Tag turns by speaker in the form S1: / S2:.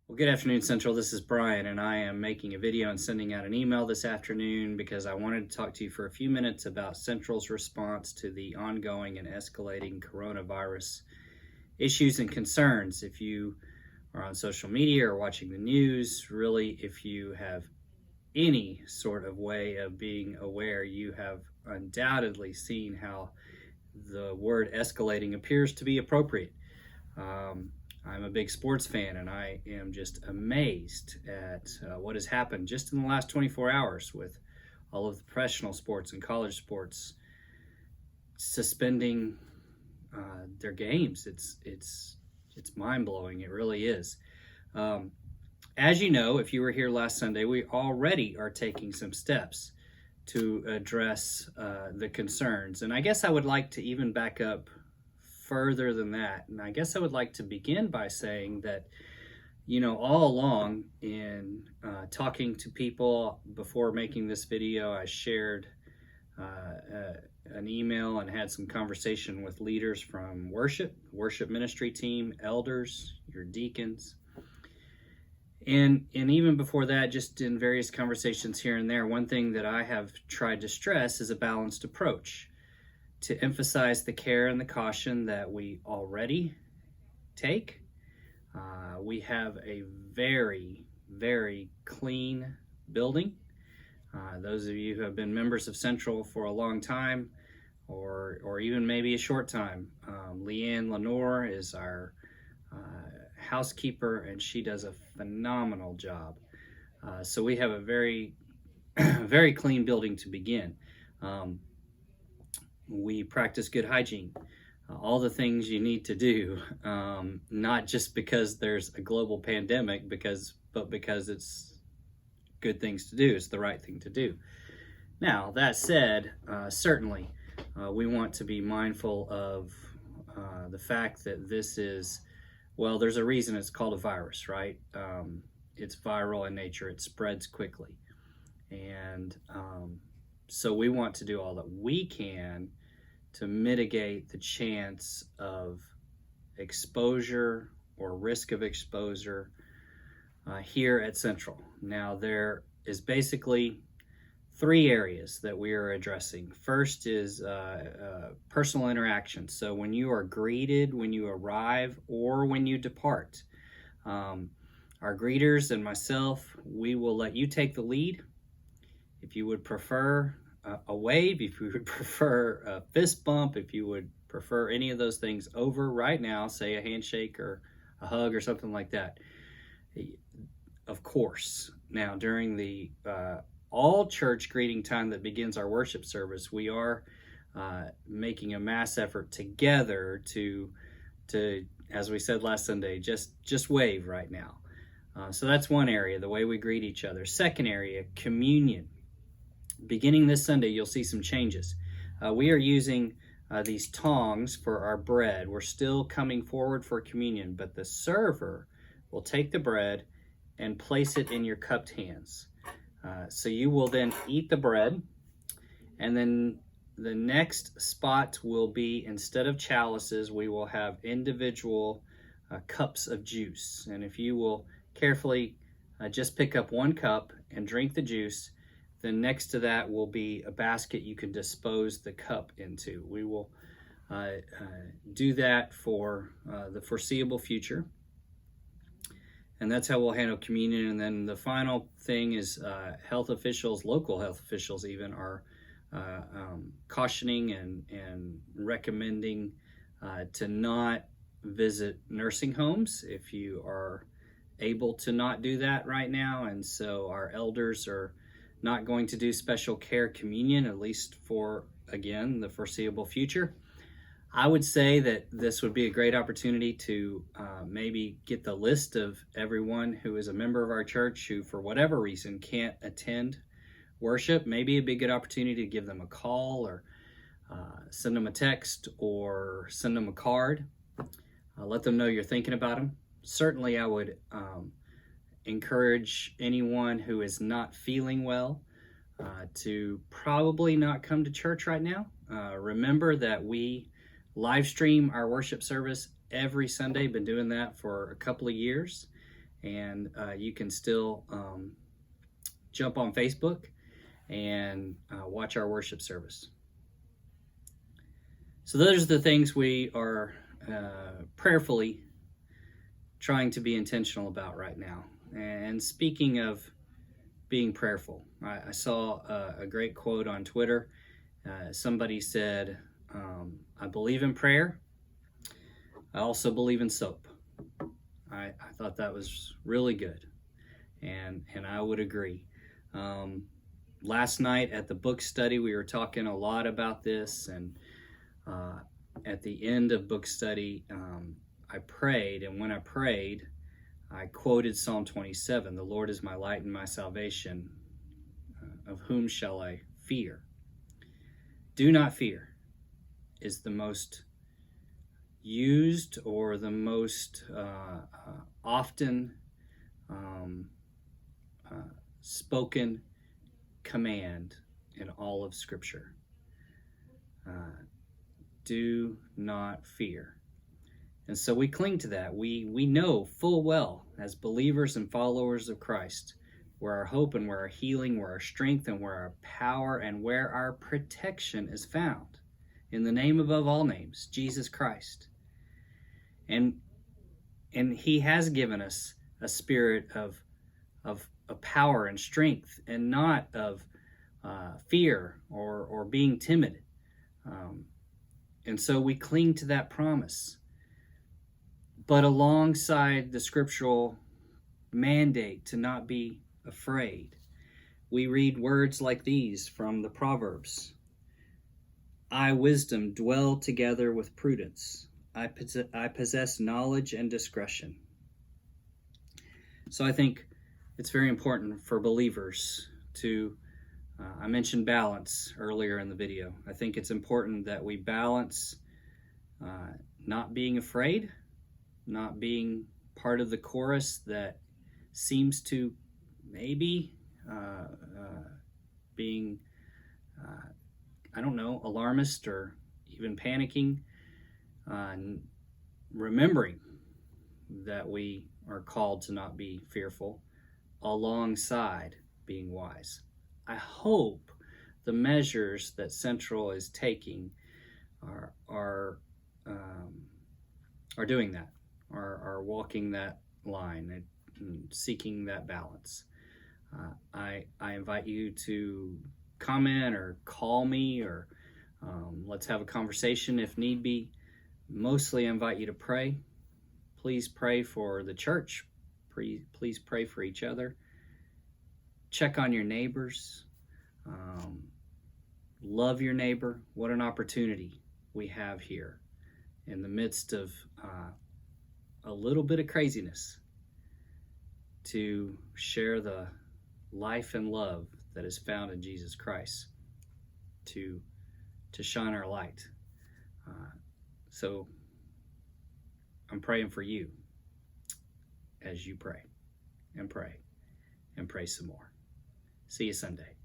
S1: Well, good afternoon, Central. This is Brian, and I am making a video and sending out an email this afternoon because I wanted to talk to you for a few minutes about Central's response to the ongoing and escalating coronavirus issues and concerns. If you are on social media or watching the news, really, if you have any sort of way of being aware, you have undoubtedly seen how the word escalating appears to be appropriate. I'm a big sports fan, and I am just amazed at what has happened just in the last 24 hours with all of the professional sports and college sports suspending their games. It's mind-blowing. It really is. As you know, if you were here last Sunday, we already are taking some steps to address the concerns. And I guess I would like to even back up further than that. And I guess I would like to begin by saying that, all along in talking to people before making this video, I shared an email and had some conversation with leaders from worship ministry team, elders, your deacons. And even before that, just in various conversations here and there, one thing that I have tried to stress is a balanced approach, to emphasize the care and the caution that we already take. We have a very, very clean building. Those of you who have been members of Central for a long time, or even maybe a short time, Leanne Lenore is our housekeeper, and she does a phenomenal job. So we have a very, very clean building to begin. We practice good hygiene, all the things you need to do, not just because there's a global pandemic, but because it's good things to do. It's the right thing to do. Now, that said, certainly we want to be mindful of the fact that this is, well, there's a reason it's called a virus, right? It's viral in nature. It spreads quickly. And so we want to do all that we can to mitigate the chance of exposure or risk of exposure here at Central. Now, there is basically three areas that we are addressing. First is personal interaction. So when you are greeted, when you arrive, or when you depart, our greeters and myself, we will let you take the lead. If you would prefer a wave, if you would prefer a fist bump, if you would prefer any of those things over right now, say a handshake or a hug or something like that, of course. Now, during the all church greeting time that begins our worship service, we are making a mass effort together to, as we said last Sunday, just wave right now. So that's one area, the way we greet each other. Second area, communion. Beginning this Sunday, you'll see some changes. We are using these tongs for our bread. We're still coming forward for communion, but the server will take the bread and place it in your cupped hands. So you will then eat the bread, and then the next spot will be, instead of chalices, we will have individual cups of juice. And if you will carefully just pick up one cup and drink the juice, then next to that will be a basket you can dispose the cup into. We will do that for the foreseeable future. And that's how we'll handle communion. And then the final thing is health officials, local health officials even, are cautioning and recommending to not visit nursing homes if you are able to not do that right now. And so our elders are not going to do special care communion, at least for, again, the foreseeable future. I would say that this would be a great opportunity to maybe get the list of everyone who is a member of our church who, for whatever reason, can't attend worship. Maybe it'd be a good opportunity to give them a call, or send them a text, or send them a card. Let them know you're thinking about them. Certainly, I would encourage anyone who is not feeling well to probably not come to church right now. Remember that we live stream our worship service every Sunday. Been doing that for a couple of years, and you can still jump on Facebook and watch our worship service. So those are the things we are prayerfully trying to be intentional about right now. And speaking of being prayerful, I saw a great quote on Twitter. Somebody said, I believe in prayer. I also believe in soap. I thought that was really good, and I would agree. Last night at the book study, we were talking a lot about this, and at the end of book study, I prayed, and when I prayed, I quoted Psalm 27, "The Lord is my light and my salvation. Of whom shall I fear?" Do not fear is the most used or the most often spoken command in all of Scripture. Do not fear. And so we cling to that. We know full well as believers and followers of Christ where our hope and where our healing, where our strength and where our power and where our protection is found. In the name above all names, Jesus Christ. And he has given us a spirit of power and strength, and not of fear or being timid. And so we cling to that promise. But alongside the scriptural mandate to not be afraid, we read words like these from the Proverbs. I, wisdom, dwell together with prudence. I possess knowledge and discretion. So I think it's very important for believers to, I mentioned balance earlier in the video. I think it's important that we balance not being afraid, not being part of the chorus that seems to maybe being, alarmist or even panicking, remembering that we are called to not be fearful alongside being wise. I hope the measures that Central is taking are doing that, are walking that line and seeking that balance. I invite you to comment or call me, or let's have a conversation if need be. Mostly I invite you to pray. Please pray for the church. Please pray for each other. Check on your neighbors. Love your neighbor. What an opportunity we have here in the midst of a little bit of craziness to share the life and love that is found in Jesus Christ, to shine our light. So I'm praying for you as you pray and pray and pray some more. See you Sunday.